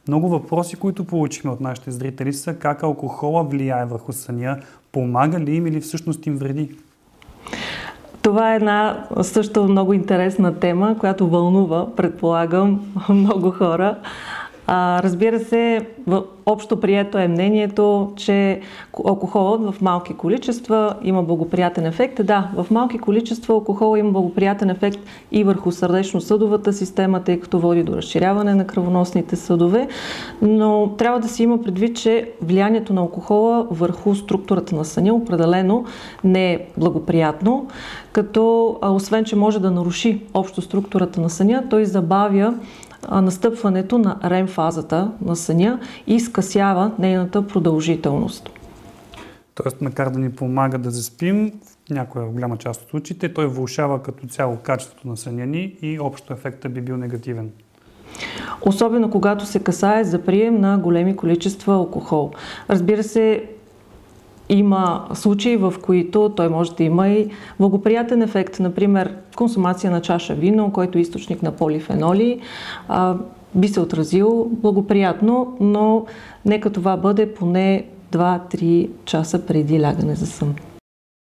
Много въпроси, които получихме от нашите зрители, са как алкохола влияе върху съня, помага ли им или всъщност им вреди? Това е една също много интересна тема, която вълнува, предполагам, много хора. Разбира се, общо прието е мнението, че алкохолът в малки количества има благоприятен ефект. Да, в малки количества алкохол има благоприятен ефект и върху сърдечно-съдовата система, тъй като води до разширяване на кръвоносните съдове, но трябва да се има предвид, че влиянието на алкохола върху структурата на съня определено не е благоприятно, като освен, че може да наруши общо структурата на съня, той забавя настъпването на REM фазата на съня и скъсява нейната продължителност. Тоест, макар да ни помага да заспим, в някоя голяма част от случаите, той влошава като цяло качеството на съня ни и общо ефектът би бил негативен. Особено когато се касае за прием на големи количества алкохол. Разбира се, има случаи, в които той може да има и благоприятен ефект. Например, консумация на чаша вино, който е източник на полифеноли, би се отразил благоприятно, но нека това бъде поне 2-3 часа преди лягане за сън.